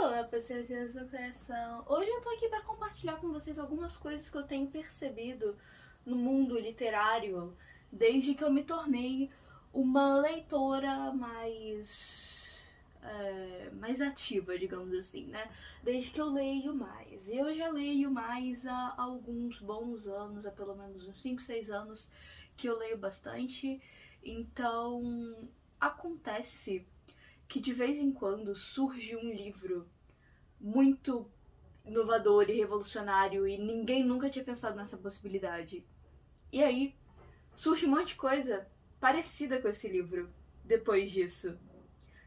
Olá, paciência do meu coração. Hoje eu tô aqui pra compartilhar com vocês algumas coisas que eu tenho percebido no mundo literário desde que eu me tornei uma leitora mais ativa, digamos assim, né? Desde que eu leio mais. E eu já leio mais há alguns bons anos, há pelo menos uns 5, 6 anos que eu leio bastante. Então, acontece que de vez em quando surge um livro muito inovador e revolucionário e ninguém nunca tinha pensado nessa possibilidade. E aí surge um monte de coisa parecida com esse livro depois disso.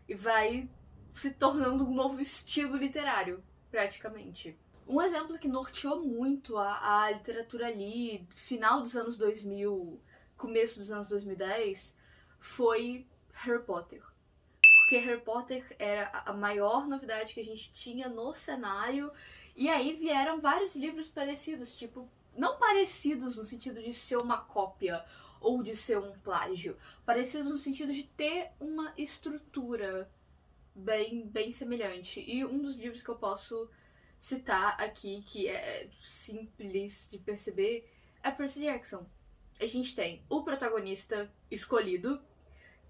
E vai se tornando um novo estilo literário, praticamente. Um exemplo que norteou muito a literatura ali, final dos anos 2000, começo dos anos 2010, foi Harry Potter. Porque Harry Potter era a maior novidade que a gente tinha no cenário, e aí vieram vários livros parecidos, tipo, não parecidos no sentido de ser uma cópia ou de ser um plágio, parecidos no sentido de ter uma estrutura bem semelhante. E um dos livros que eu posso citar aqui, que é simples de perceber, é Percy Jackson. A gente tem o protagonista escolhido,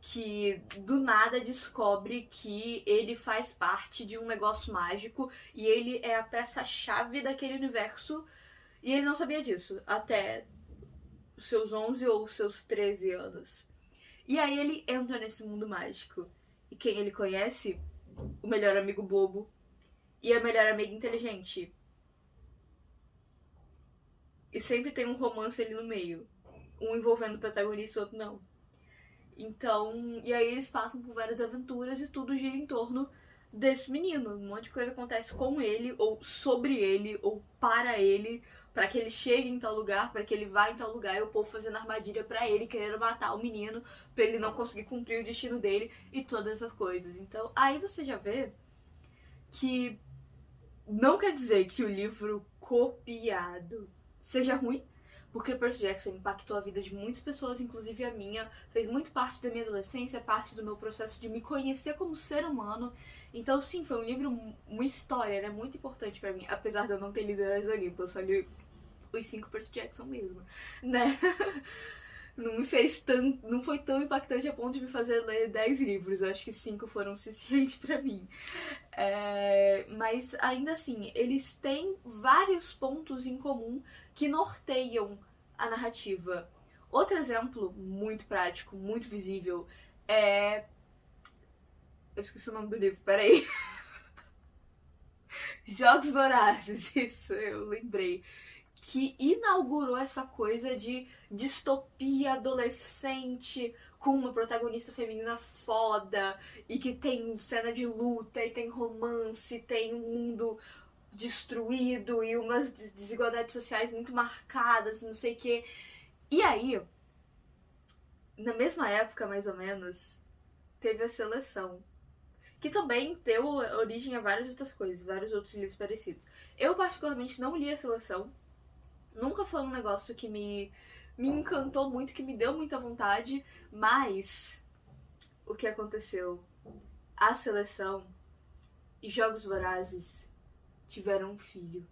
que do nada descobre que ele faz parte de um negócio mágico e ele é a peça-chave daquele universo, e ele não sabia disso até os seus 11 ou os seus 13 anos. E aí ele entra nesse mundo mágico. E quem ele conhece? O melhor amigo bobo e a melhor amiga inteligente. E sempre tem um romance ali no meio. Um envolvendo o protagonista e o outro não. Então, e aí eles passam por várias aventuras e tudo gira em torno desse menino. Um monte de coisa acontece com ele, ou sobre ele, ou para ele, para que ele chegue em tal lugar, para que ele vá em tal lugar, e o povo fazendo armadilha para ele, querendo matar o menino, para ele não conseguir cumprir o destino dele e todas essas coisas. Então, aí você já vê que não quer dizer que o livro copiado seja ruim, porque Percy Jackson impactou a vida de muitas pessoas, inclusive a minha, fez muito parte da minha adolescência, parte do meu processo de me conhecer como ser humano. Então, sim, foi um livro, uma história, né, muito importante pra mim, apesar de eu não ter lido Heróis do Olimpo, eu só li os 5 Percy Jackson mesmo, né? Não me fez tão, não foi tão impactante a ponto de me fazer ler 10 livros, eu acho que 5 foram suficientes pra mim. Mas ainda assim, eles têm vários pontos em comum que norteiam a narrativa. Outro exemplo muito prático, muito visível, é. Eu esqueci o nome do livro, peraí. Jogos Vorazes, isso, eu lembrei. Que inaugurou essa coisa de distopia adolescente com uma protagonista feminina foda e que tem cena de luta e tem romance, tem um mundo destruído e umas desigualdades sociais muito marcadas, não sei o quê. E aí, na mesma época, mais ou menos, teve a Seleção, que também deu origem a várias outras coisas, vários outros livros parecidos. Eu, particularmente, não li a Seleção. Nunca foi um negócio que me encantou muito, que me deu muita vontade, mas o que aconteceu? A Seleção e Jogos Vorazes tiveram um filho.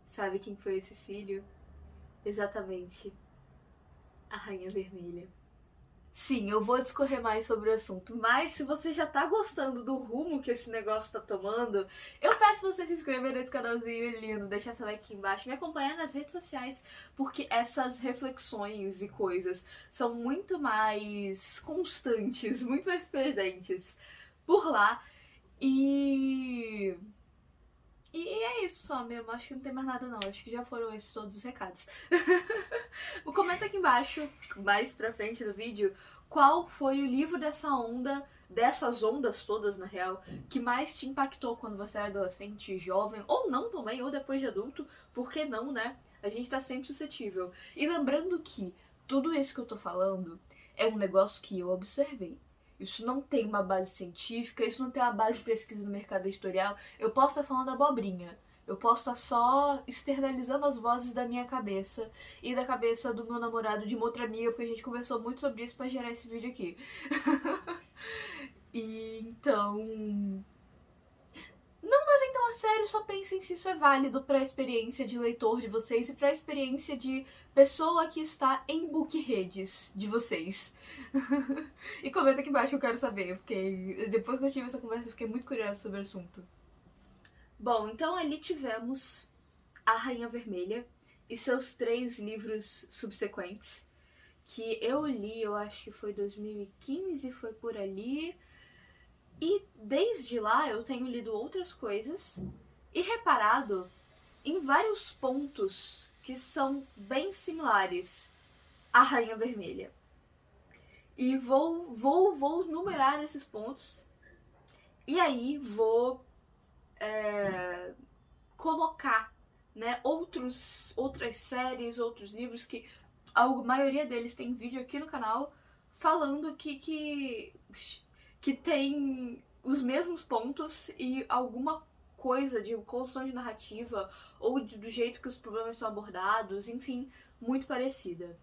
Sabe quem foi esse filho? Exatamente, a Rainha Vermelha. Sim, eu vou discorrer mais sobre o assunto, mas se você já tá gostando do rumo que esse negócio tá tomando, eu peço você se inscrever nesse canalzinho lindo, deixar seu like aqui embaixo, me acompanhar nas redes sociais, porque essas reflexões e coisas são muito mais constantes, muito mais presentes por lá. E é isso só mesmo, acho que não tem mais nada não, acho que já foram esses todos os recados. Comenta aqui embaixo, mais pra frente do vídeo, qual foi o livro dessa onda, dessas ondas todas na real, que mais te impactou quando você era adolescente, jovem, ou não também, ou depois de adulto, por que não, né? A gente tá sempre suscetível. E lembrando que tudo isso que eu tô falando é um negócio que eu observei. Isso não tem uma base científica, isso não tem uma base de pesquisa no mercado editorial. Eu posso estar falando abobrinha. Eu posso estar só externalizando as vozes da minha cabeça e da cabeça do meu namorado de uma outra amiga, porque a gente conversou muito sobre isso pra gerar esse vídeo aqui. E então... a sério, só pensem se isso é válido pra experiência de leitor de vocês e pra experiência de pessoa que está em bookredes de vocês. E comenta aqui embaixo que eu quero saber, porque depois que eu tive essa conversa eu fiquei muito curiosa sobre o assunto. Bom, então ali tivemos A Rainha Vermelha e seus 3 livros subsequentes, que eu li, eu acho que foi 2015, foi por ali. E desde lá eu tenho lido outras coisas e reparado em vários pontos que são bem similares à Rainha Vermelha. E vou numerar esses pontos e aí vou colocar, né, outras séries, outros livros que a maioria deles tem vídeo aqui no canal falando que tem os mesmos pontos e alguma coisa de construção de narrativa ou do jeito que os problemas são abordados, enfim, muito parecida.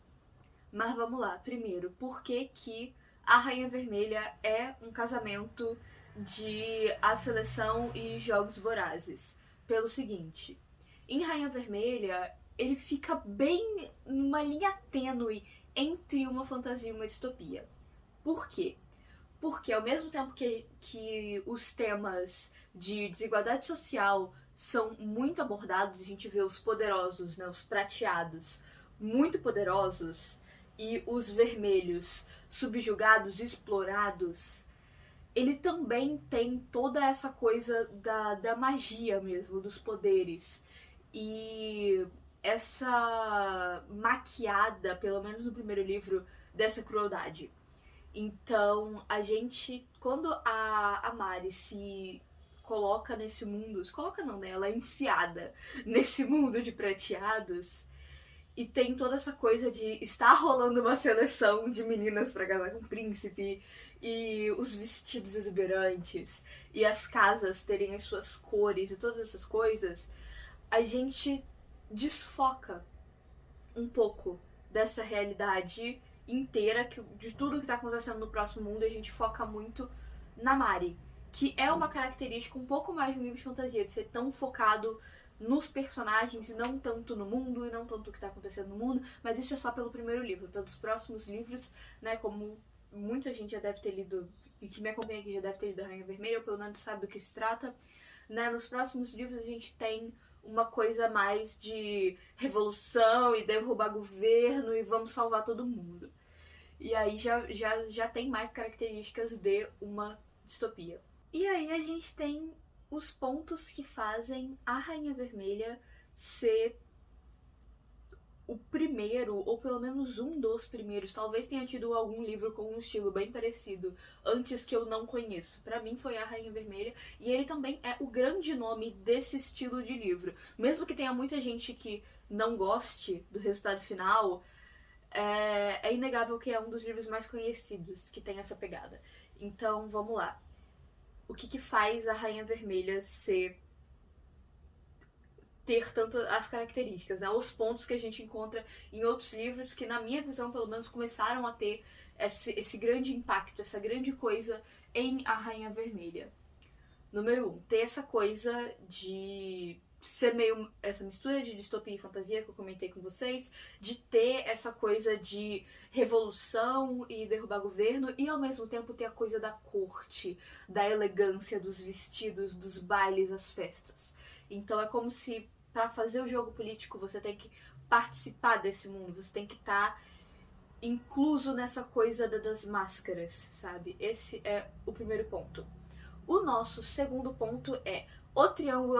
Mas vamos lá, primeiro, por que A Rainha Vermelha é um casamento de A Seleção e Jogos Vorazes? Pelo seguinte, em Rainha Vermelha, ele fica bem numa linha tênue entre uma fantasia e uma distopia. Por quê? Porque ao mesmo tempo que os temas de desigualdade social são muito abordados, a gente vê os poderosos, né, os prateados, muito poderosos, e os vermelhos subjugados, explorados, ele também tem toda essa coisa da magia mesmo, dos poderes. E essa maquiada, pelo menos no primeiro livro, dessa crueldade. Então, a gente, quando a Mari se coloca nesse mundo, se coloca não, né? Ela é enfiada nesse mundo de prateados e tem toda essa coisa de estar rolando uma seleção de meninas pra casar com o príncipe e os vestidos exuberantes e as casas terem as suas cores e todas essas coisas, a gente desfoca um pouco dessa realidade inteira, de tudo que tá acontecendo no próximo mundo, e a gente foca muito na Mari, que é uma característica um pouco mais de um livro de fantasia, de ser tão focado nos personagens e não tanto no mundo, e não tanto o que tá acontecendo no mundo, mas isso é só pelo primeiro livro. Pelos próximos livros, né, como muita gente já deve ter lido, e que me acompanha aqui já deve ter lido A Rainha Vermelha, ou pelo menos sabe do que se trata, né, nos próximos livros a gente tem uma coisa mais de revolução e derrubar governo e vamos salvar todo mundo. E aí já tem mais características de uma distopia. E aí a gente tem os pontos que fazem a Rainha Vermelha ser o primeiro, ou pelo menos um dos primeiros. Talvez tenha tido algum livro com um estilo bem parecido antes que eu não conheço. Pra mim foi A Rainha Vermelha, e ele também é o grande nome desse estilo de livro. Mesmo que tenha muita gente que não goste do resultado final, é inegável que é um dos livros mais conhecidos que tem essa pegada. Então, vamos lá. O que faz a Rainha Vermelha ter tantas as características, né? Os pontos que a gente encontra em outros livros que, na minha visão, pelo menos, começaram a ter esse grande impacto, essa grande coisa em A Rainha Vermelha. Número 1, ter essa coisa de ser meio essa mistura de distopia e fantasia que eu comentei com vocês, de ter essa coisa de revolução e derrubar governo, e ao mesmo tempo ter a coisa da corte, da elegância, dos vestidos, dos bailes, as festas. Então é como se, para fazer o jogo político, você tem que participar desse mundo, você tem que estar incluso nessa coisa das máscaras, sabe? Esse é o primeiro ponto. O nosso segundo ponto é o triângulo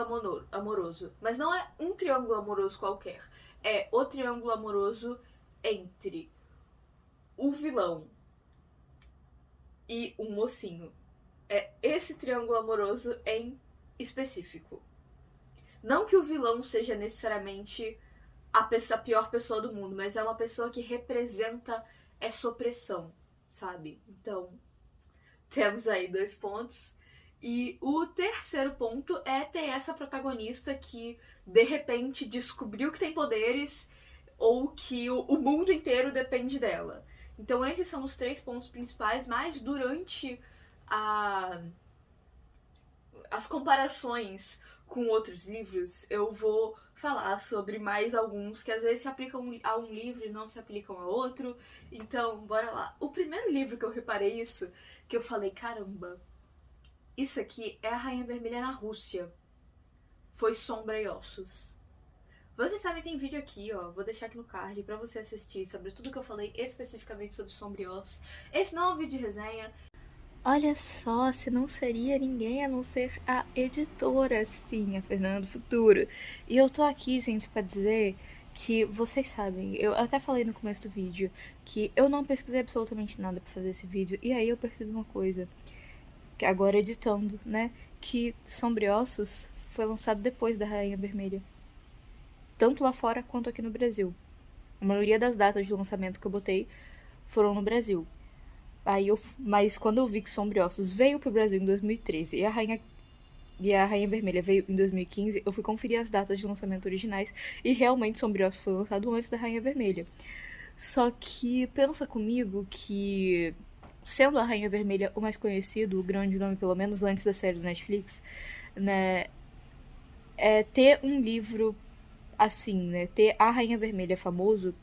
amoroso. Mas não é um triângulo amoroso qualquer. É o triângulo amoroso entre o vilão e o mocinho. É esse triângulo amoroso em específico. Não que o vilão seja necessariamente a pior pessoa do mundo, mas é uma pessoa que representa essa opressão, sabe? Então, temos aí 2 pontos. E o terceiro ponto é ter essa protagonista que, de repente, descobriu que tem poderes ou que o mundo inteiro depende dela. Então esses são os 3 pontos principais, mas durante as comparações com outros livros, eu vou falar sobre mais alguns que às vezes se aplicam a um livro e não se aplicam a outro. Então, bora lá. O primeiro livro que eu reparei isso, que eu falei, caramba, isso aqui é a Rainha Vermelha na Rússia. Foi Sombra e Ossos. Vocês sabem, tem vídeo aqui, ó, vou deixar aqui no card pra você assistir sobre tudo que eu falei especificamente sobre Sombra e Ossos. Esse não é um vídeo de resenha. Olha só, se não seria ninguém a não ser a editora, sim, a Fernanda do Futuro. E eu tô aqui, gente, pra dizer que vocês sabem, eu até falei no começo do vídeo que eu não pesquisei absolutamente nada pra fazer esse vídeo, e aí eu percebi uma coisa, que agora editando, né, que Sombra e Ossos foi lançado depois da Rainha Vermelha. Tanto lá fora quanto aqui no Brasil. A maioria das datas de lançamento que eu botei foram no Brasil. Mas quando eu vi que Sombra e Ossos veio pro Brasil em 2013 e a Rainha Vermelha veio em 2015, eu fui conferir as datas de lançamento originais e realmente Sombra e Ossos foi lançado antes da Rainha Vermelha. Só que pensa comigo que, sendo a Rainha Vermelha o mais conhecido, o grande nome pelo menos antes da série do Netflix, né, ter um livro assim, né, ter a Rainha Vermelha famoso,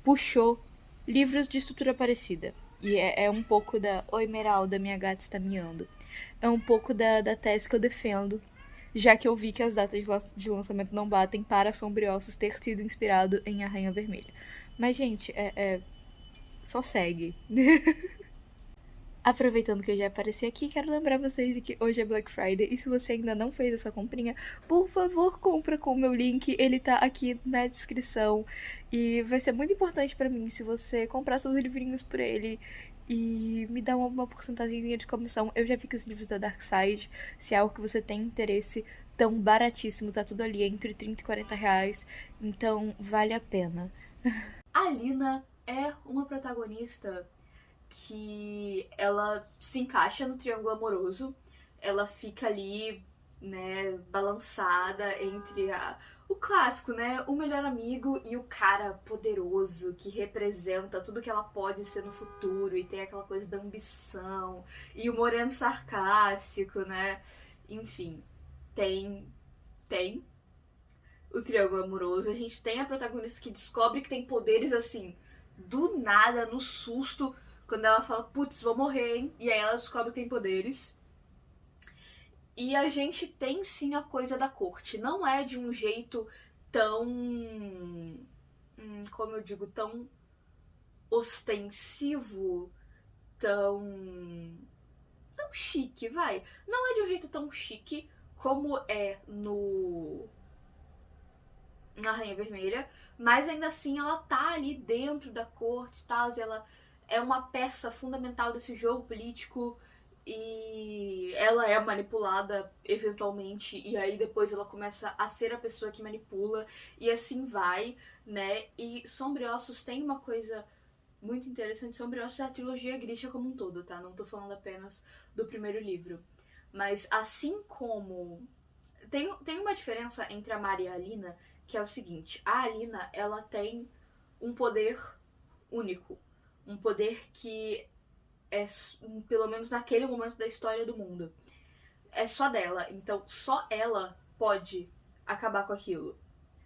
puxou livros de estrutura parecida. E é um pouco da... Oi, Meralda, minha gata está miando. É um pouco da tese que eu defendo, já que eu vi que as datas de lançamento não batem para Sombra e Ossos ter sido inspirado em A Rainha Vermelha. Mas, gente, só segue. Aproveitando que eu já apareci aqui, quero lembrar vocês de que hoje é Black Friday e se você ainda não fez a sua comprinha, por favor, compra com o meu link, ele tá aqui na descrição. E vai ser muito importante pra mim se você comprar seus livrinhos por ele e me dar uma porcentagemzinha de comissão. Eu já vi que os livros da Dark Side, se é algo que você tem interesse, tão baratíssimo, tá tudo ali entre 30 e 40 reais, então vale a pena. A Lina é uma protagonista que ela se encaixa no triângulo amoroso, ela fica ali, né, balançada entre o clássico, né, o melhor amigo e o cara poderoso que representa tudo que ela pode ser no futuro e tem aquela coisa da ambição e o moreno sarcástico, né, enfim, tem o triângulo amoroso, a gente tem a protagonista que descobre que tem poderes assim, do nada, no susto, quando ela fala, putz, vou morrer, hein? E aí ela descobre que tem poderes. E a gente tem sim a coisa da corte. Não é de um jeito tão. Como eu digo, tão ostensivo, tão chique, vai. Não é de um jeito tão chique como é na Rainha Vermelha, mas ainda assim ela tá ali dentro da corte e tal, ela é uma peça fundamental desse jogo político e ela é manipulada eventualmente e aí depois ela começa a ser a pessoa que manipula e assim vai, né? E Sombra e Ossos tem uma coisa muito interessante. Sombra e Ossos é a trilogia Grisha como um todo, tá? Não tô falando apenas do primeiro livro. Mas assim como... Tem uma diferença entre a Mari e a Alina, que é o seguinte. A Alina, ela tem um poder único. Um poder que é, pelo menos naquele momento da história do mundo, é só dela. Então, só ela pode acabar com aquilo.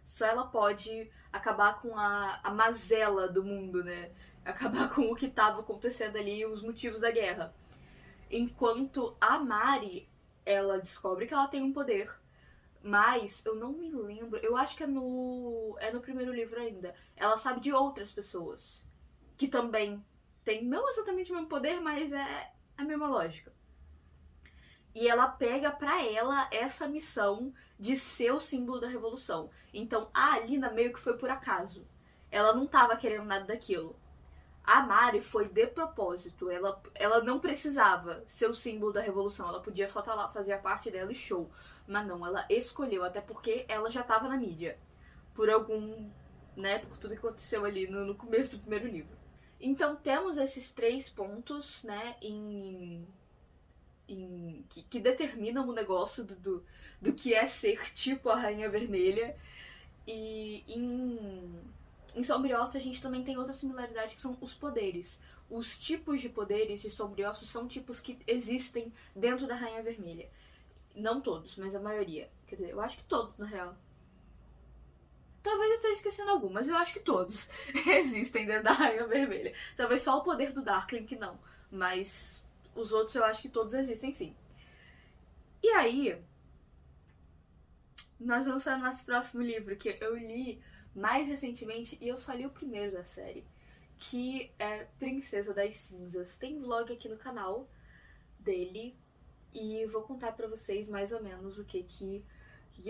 Só ela pode acabar com a mazela do mundo, né? Acabar com o que estava acontecendo ali e os motivos da guerra. Enquanto a Mari, ela descobre que ela tem um poder, mas eu não me lembro, eu acho que é no primeiro livro ainda. Ela sabe de outras pessoas que também tem não exatamente o mesmo poder, mas é a mesma lógica. E ela pega pra ela essa missão de ser o símbolo da revolução. Então a Alina meio que foi por acaso. Ela não tava querendo nada daquilo. A Mari foi de propósito. Ela não precisava ser o símbolo da revolução. Ela podia só estar lá, fazer a parte dela e show. Mas não, ela escolheu, até porque ela já tava na mídia. Por algum, né, por tudo que aconteceu ali no começo do primeiro livro. Então temos esses 3 pontos, né, que determinam o negócio do que é ser tipo a Rainha Vermelha. E em Sombra e Ossos a gente também tem outra similaridade, que são os poderes. Os tipos de poderes de Sombra e Ossos são tipos que existem dentro da Rainha Vermelha. Não todos, mas a maioria. Quer dizer, eu acho que todos, na real. Talvez eu esteja esquecendo algum, mas eu acho que todos existem dentro da Rainha Vermelha. Talvez só o poder do Darkling que não. Mas os outros eu acho que todos existem sim. E aí, nós vamos para o nosso próximo livro, que eu li mais recentemente e eu só li o primeiro da série, que é Princesa das Cinzas. Tem vlog aqui no canal dele e vou contar pra vocês mais ou menos o que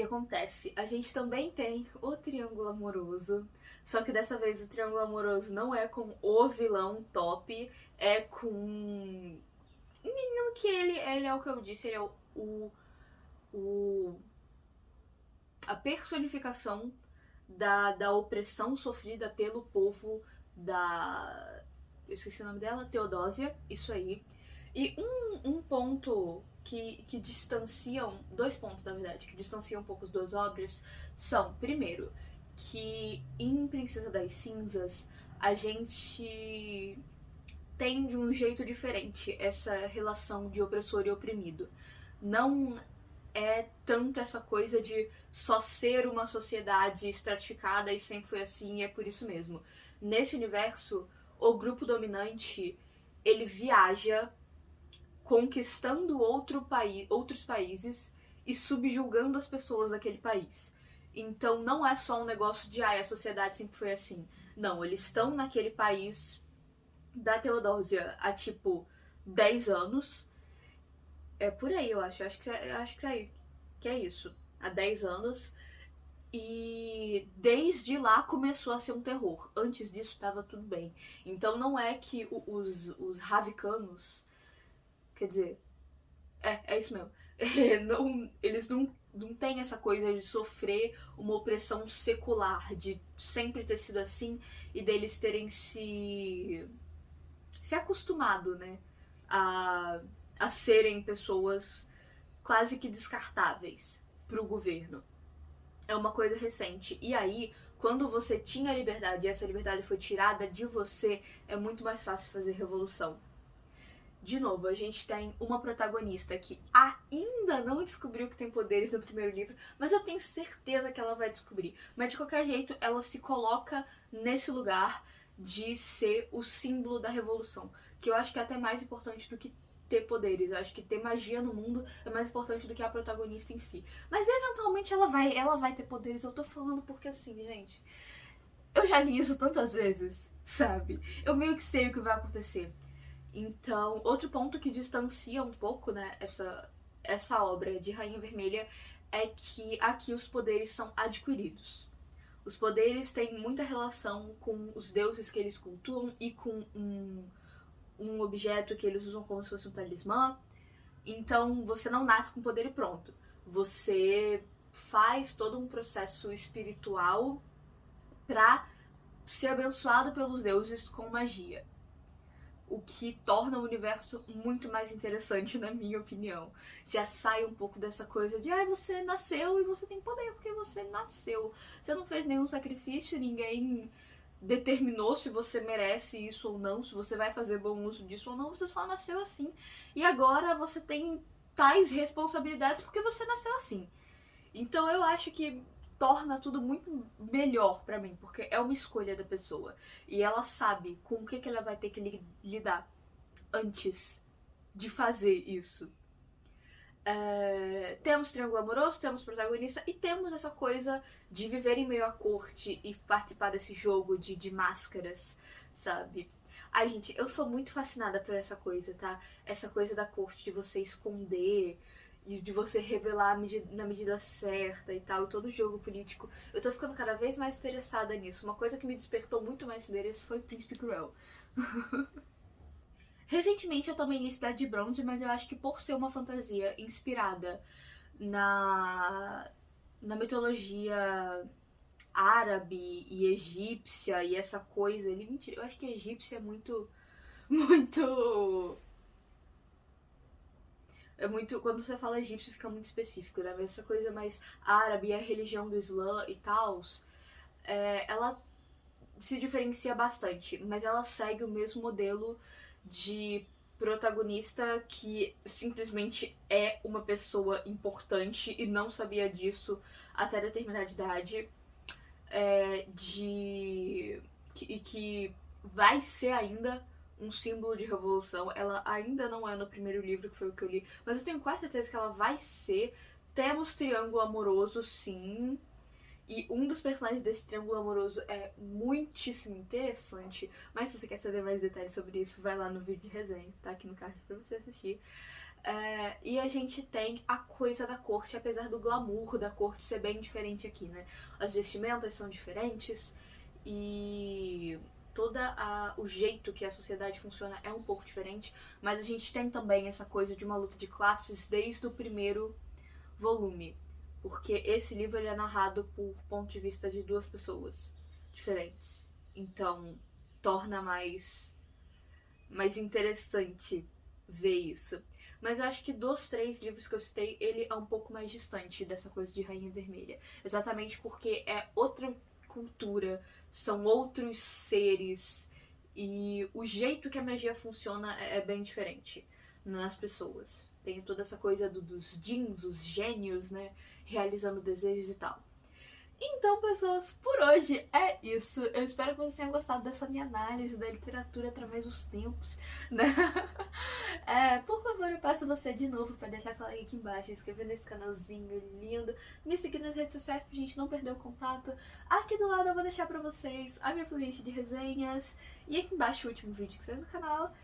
acontece. A gente também tem o Triângulo Amoroso, só que dessa vez o Triângulo Amoroso não é com o vilão top, é com um menino que ele é o que eu disse, ele é o a personificação da opressão sofrida pelo povo da... Eu esqueci o nome dela, Teodósia, isso aí. E um ponto que distanciam, dois pontos na verdade, que distanciam um pouco as duas obras são, primeiro, que em Princesa das Cinzas a gente tem de um jeito diferente essa relação de opressor e oprimido. Não é tanto essa coisa de só ser uma sociedade estratificada e sempre foi assim e é por isso mesmo. Nesse universo, o grupo dominante, ele viaja conquistando outros países e subjugando as pessoas daquele país. Então não é só um negócio de a sociedade sempre foi assim. Não, eles estão naquele país da Teodósia há tipo 10 anos. É por aí, eu acho. Que é isso. Há 10 anos. E desde lá começou a ser um terror. Antes disso estava tudo bem. Então não é que os Ravicanos. Quer dizer. É isso mesmo. Eles não têm essa coisa de sofrer uma opressão secular, de sempre ter sido assim e deles terem se acostumado, né? A serem pessoas quase que descartáveis pro governo. É uma coisa recente. E aí, quando você tinha liberdade e essa liberdade foi tirada de você, é muito mais fácil fazer revolução. De novo, a gente tem uma protagonista que ainda não descobriu que tem poderes no primeiro livro, mas eu tenho certeza que ela vai descobrir. Mas de qualquer jeito, ela se coloca nesse lugar de ser o símbolo da revolução, que eu acho que é até mais importante do que ter poderes. Eu acho que ter magia no mundo é mais importante do que a protagonista em si. Mas eventualmente ela vai ter poderes. Eu tô falando porque assim, gente, eu já li isso tantas vezes, sabe? Eu meio que sei o que vai acontecer. Então, outro ponto que distancia um pouco, né, essa obra de Rainha Vermelha é que aqui os poderes são adquiridos. Os poderes têm muita relação com os deuses que eles cultuam e com um objeto que eles usam como se fosse um talismã. Então, você não nasce com poder e pronto. Você faz todo um processo espiritual para ser abençoado pelos deuses com magia. O que torna o universo muito mais interessante, na minha opinião. Já sai um pouco dessa coisa de você nasceu e você tem poder porque você nasceu. Você não fez nenhum sacrifício, ninguém determinou se você merece isso ou não, se você vai fazer bom uso disso ou não, você só nasceu assim. E agora você tem tais responsabilidades porque você nasceu assim. Então eu acho que torna tudo muito melhor pra mim, porque é uma escolha da pessoa. E ela sabe com o que ela vai ter que lidar antes de fazer isso. Temos triângulo amoroso, temos protagonista e temos essa coisa de viver em meio à corte e participar desse jogo de máscaras, sabe? Ai, gente, eu sou muito fascinada por essa coisa, tá? Essa coisa da corte, de você esconder e de você revelar na medida certa e tal, e todo jogo político. Eu tô ficando cada vez mais interessada nisso. Uma coisa que me despertou muito mais interesse foi Príncipe Cruel. Recentemente eu também li Cidade de Bronze, mas eu acho que por ser uma fantasia inspirada na mitologia árabe e egípcia e essa coisa ali, mentira, eu acho que egípcia é muito quando você fala egípcio fica muito específico, né? Mas essa coisa mais árabe, a religião do Islã e tal, ela se diferencia bastante, mas ela segue o mesmo modelo de protagonista que simplesmente é uma pessoa importante e não sabia disso até determinada idade, que vai ser ainda um símbolo de revolução. Ela ainda não é no primeiro livro, que foi o que eu li, mas eu tenho quase certeza que ela vai ser. Temos triângulo amoroso, sim. E um dos personagens desse triângulo amoroso é muitíssimo interessante. Mas se você quer saber mais detalhes sobre isso, vai lá no vídeo de resenha, tá aqui no card pra você assistir. E a gente tem a coisa da corte, apesar do glamour da corte ser bem diferente aqui, né? As vestimentas são diferentes e o jeito que a sociedade funciona é um pouco diferente, mas a gente tem também essa coisa de uma luta de classes desde o primeiro volume, porque esse livro ele é narrado por ponto de vista de duas pessoas diferentes, então torna mais interessante ver isso. Mas eu acho que dos 3 livros que eu citei, ele é um pouco mais distante dessa coisa de Rainha Vermelha, exatamente porque é outra cultura, são outros seres e o jeito que a magia funciona é bem diferente nas pessoas. Tem toda essa coisa dos djinns, os gênios, né, realizando desejos e tal. Então, pessoas, por hoje é isso. Eu espero que vocês tenham gostado dessa minha análise da literatura através dos tempos, né? Por favor, eu peço você de novo para deixar seu like aqui embaixo, inscrever nesse canalzinho lindo, me seguir nas redes sociais pra gente não perder o contato. Aqui do lado eu vou deixar pra vocês a minha playlist de resenhas e aqui embaixo o último vídeo que saiu no canal.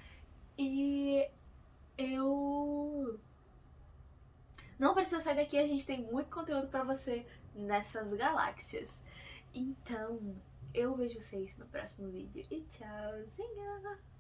E eu não precisa sair daqui, a gente tem muito conteúdo pra você nessas galáxias. Então, eu vejo vocês no próximo vídeo e tchauzinho!